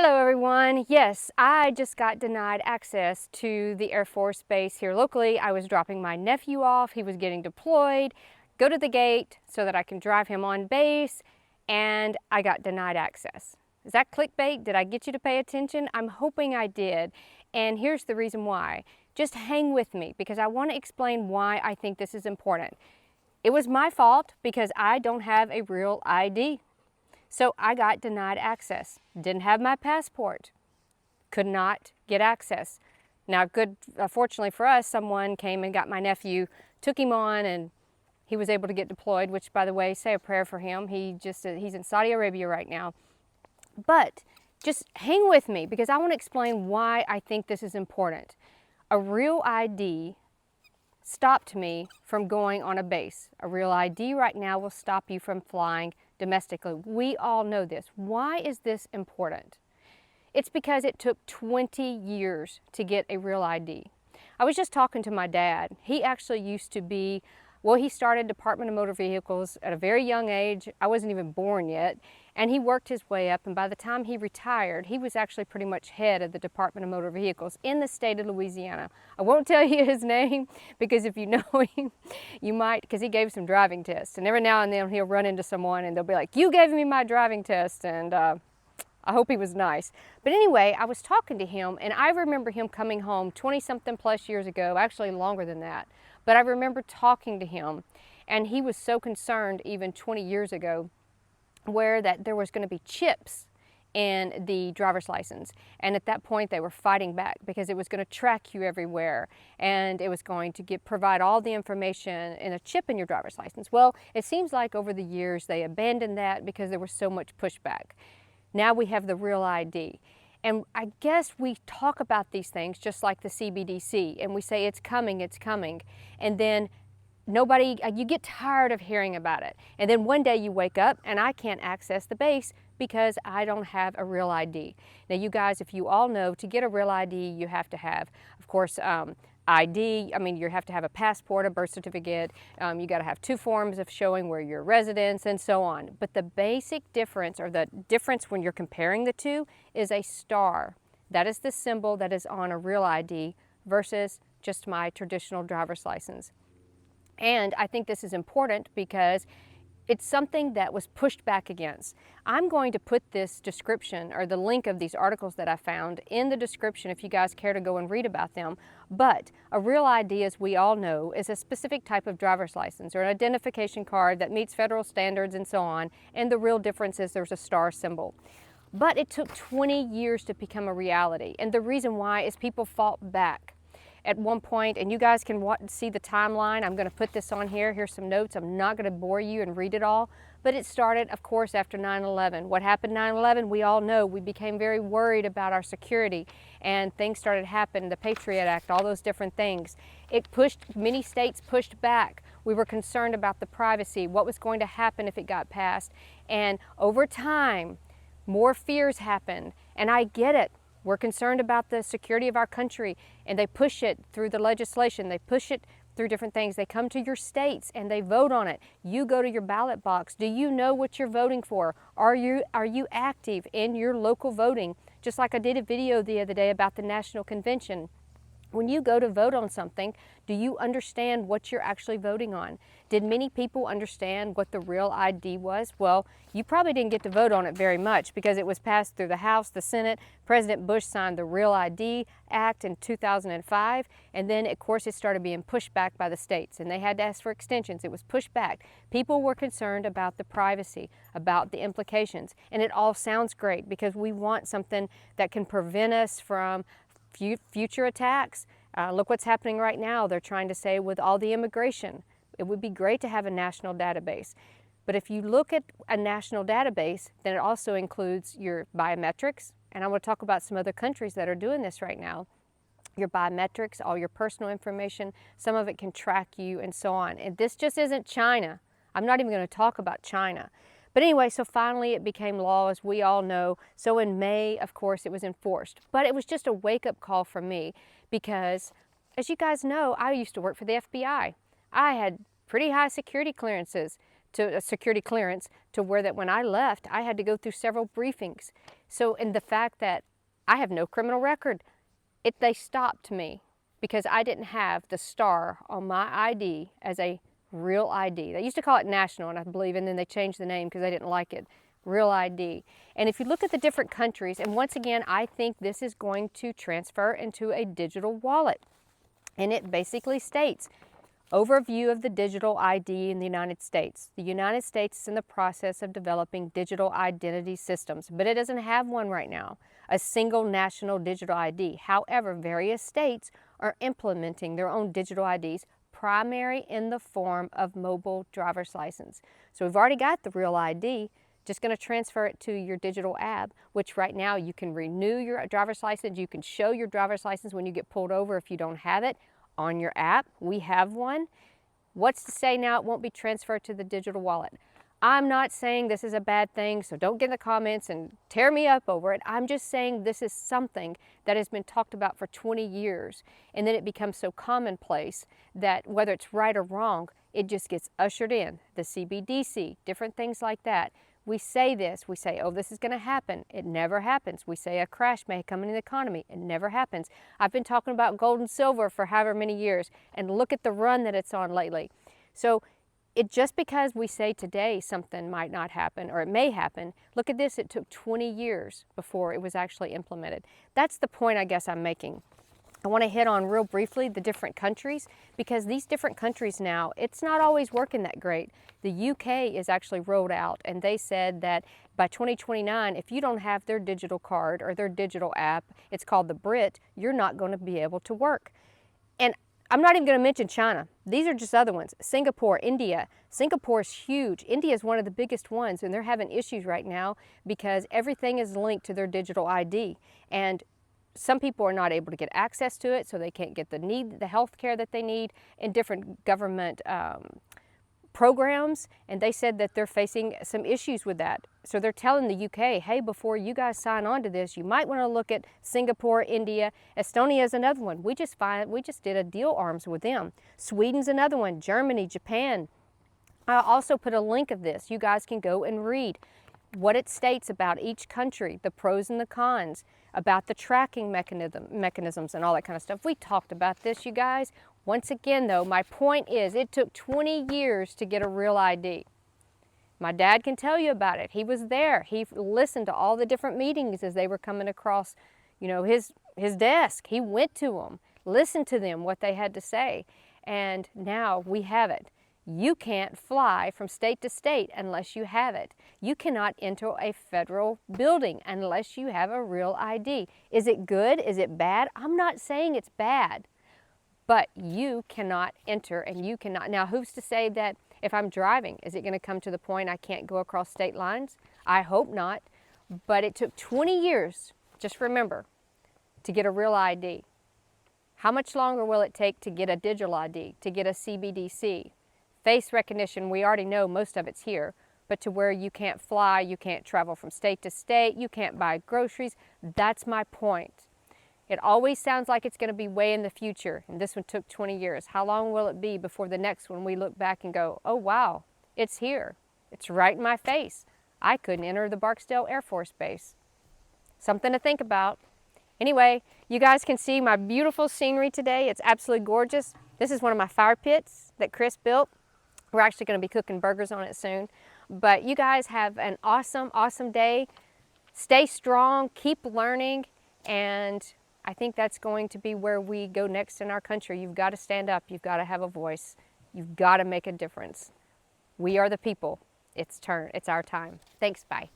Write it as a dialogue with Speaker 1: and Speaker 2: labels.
Speaker 1: Hello everyone. Yes, I just got denied access to the Air Force Base here locally. I was dropping my nephew off. He was getting deployed. Go to the gate so that I can drive him on base, and I got denied access. Is that clickbait? Did I get you to pay attention? I'm hoping I did. And here's the reason why. Just hang with me because I want to explain why I think this is important. It was my fault because I don't have a real ID. So I got denied access. Didn't have my passport. Could not get access. Now, fortunately for us, someone came and got my nephew, took him on, and he was able to get deployed, which, by the way, say a prayer for him. He's in Saudi Arabia right now. But just hang with me because I want to explain why I think this is important. A real ID stopped me from going on a base. A real ID right now will stop you from flying domestically. We all know this. Why is this important? It's because it took 20 years to get a real ID. I was just talking to my dad. He actually used to be, well, he started Department of Motor Vehicles at a very young age. I wasn't even born yet. And he worked his way up, and by the time he retired, he was actually pretty much head of the Department of Motor Vehicles in the state of Louisiana. I won't tell you his name, because if you know him, you might, because he gave some driving tests. And every now and then he'll run into someone and they'll be like, "You gave me my driving test," and I hope he was nice. But anyway, I was talking to him, and I remember him coming home 20-something plus years ago, actually longer than that. But I remember talking to him, and he was so concerned even 20 years ago where that there was going to be chips in the driver's license. And at that point they were fighting back because it was going to track you everywhere and it was going to provide all the information in a chip in your driver's license. Well, it seems like over the years they abandoned that because there was so much pushback. Now we have the real ID. And I guess we talk about these things just like the CBDC, and we say it's coming, and then you get tired of hearing about it. And then one day you wake up and I can't access the base because I don't have a real ID. Now you guys, if you all know, to get a real ID, you have to have, of course, ID. I mean, you have to have a passport, a birth certificate. You got to have 2 forms of showing where your residence and so on. But the basic difference, or the difference when you're comparing the two, is a star. That is the symbol that is on a real ID versus just my traditional driver's license. And I think this is important because it's something that was pushed back against. I'm going to put this description, or the link of these articles that I found, in the description if you guys care to go and read about them. But a real ID, as we all know, is a specific type of driver's license or an identification card that meets federal standards and so on. And the real difference is there's a star symbol. But it took 20 years to become a reality. And the reason why is people fought back. At one point, and you guys can see the timeline. I'm going to put this on here. Here's some notes. I'm not going to bore you and read it all. But it started, of course, after 9/11. What happened 9/11, we all know. We became very worried about our security, and things started happening, the Patriot Act, all those different things. Many states pushed back. We were concerned about the privacy, what was going to happen if it got passed. And over time, more fears happened. And I get it. We're concerned about the security of our country, and they push it through the legislation. They push it through different things. They come to your states and they vote on it. You go to your ballot box. Do you know what you're voting for? Are you active in your local voting? Just like I did a video the other day about the National Convention. When you go to vote on something, do you understand what you're actually voting on? Did many people understand what the real ID was? Well, you probably didn't get to vote on it very much because it was passed through the House, the Senate. President Bush signed the Real ID Act in 2005, and then, of course, it started being pushed back by the states, and they had to ask for extensions. It was pushed back. People were concerned about the privacy, about the implications, and it all sounds great because we want something that can prevent us from future attacks. Look what's happening right now. They're trying to say with all the immigration, it would be great to have a national database. But if you look at a national database, then it also includes your biometrics. And I want to talk about some other countries that are doing this right now. Your biometrics, all your personal information, some of it can track you and so on. And this just isn't China. I'm not even going to talk about China. But anyway, so finally it became law, as we all know. So in May, of course, it was enforced. But it was just a wake-up call for me because, as you guys know, I used to work for the FBI. I had pretty high security clearances. to a security clearance, to where that when I left, I had to go through several briefings. So, and the fact that I have no criminal record, they stopped me because I didn't have the star on my ID as a real ID. They used to call it national, and I believe, and then they changed the name because they didn't like it. Real ID. And if you look at the different countries, and once again, I think this is going to transfer into a digital wallet. And it basically states, overview of the digital ID in the United States. The United States is in the process of developing digital identity systems, but it doesn't have one right now, a single national digital ID. However, various states are implementing their own digital IDs, primary in the form of mobile driver's license. So we've already got the real ID, just going to transfer it to your digital app, which right now you can renew your driver's license. You can show your driver's license when you get pulled over if you don't have it on your app. We have one. What's to say now it won't be transferred to the digital wallet? I'm not saying this is a bad thing, so don't get in the comments and tear me up over it. I'm just saying this is something that has been talked about for 20 years, and then it becomes so commonplace that whether it's right or wrong, it just gets ushered in. The CBDC, different things like that. We say this, we say, oh, this is going to happen. It never happens. We say a crash may come in the economy. It never happens. I've been talking about gold and silver for however many years, and look at the run that it's on lately. So just because we say today something might not happen, or it may happen, look at this, it took 20 years before it was actually implemented. That's the point I guess I'm making. I want to hit on real briefly the different countries, because these different countries now, it's not always working that great. The UK is actually rolled out, and they said that by 2029, if you don't have their digital card or their digital app, it's called the Brit, you're not going to be able to work. And I'm not even going to mention China. These are just other ones. Singapore, India. Singapore is huge. India is one of the biggest ones, and they're having issues right now because everything is linked to their digital ID. And some people are not able to get access to it, so they can't get the health care that they need in different government programs, and they said that they're facing some issues with that. So they're telling the UK, hey, before you guys sign on to this, you might want to look at Singapore, India. Estonia is another one. We just did a deal arms with them. Sweden's another one. Germany, Japan. I also put a link of this. You guys can go and read what it states about each country, the pros and the cons, about the tracking mechanisms and all that kind of stuff. We talked about this, you guys. Once again, though, my point is it took 20 years to get a real ID. My dad can tell you about it. He was there. He listened to all the different meetings as they were coming across, you know, his desk. He went to them, listened to them, what they had to say, and now we have it. You can't fly from state to state unless you have it. You cannot enter a federal building unless you have a real ID. Is it good? Is it bad? I'm not saying it's bad, but you cannot enter, and you cannot. Now, who's to say that if I'm driving, is it going to come to the point I can't go across state lines? I hope not, but it took 20 years, just remember, to get a real ID. How much longer will it take to get a digital ID, to get a CBDC? Face recognition, we already know most of it's here, but to where you can't fly, you can't travel from state to state, you can't buy groceries, that's my point. It always sounds like it's going to be way in the future, and this one took 20 years. How long will it be before the next one we look back and go, oh wow, it's here. It's right in my face. I couldn't enter the Barksdale Air Force Base. Something to think about. Anyway, you guys can see my beautiful scenery today. It's absolutely gorgeous. This is one of my fire pits that Chris built. We're actually going to be cooking burgers on it soon. But you guys have an awesome, awesome day. Stay strong, keep learning, and I think that's going to be where we go next in our country. You've got to stand up. You've got to have a voice. You've got to make a difference. We are the people. It's our time. Thanks, bye.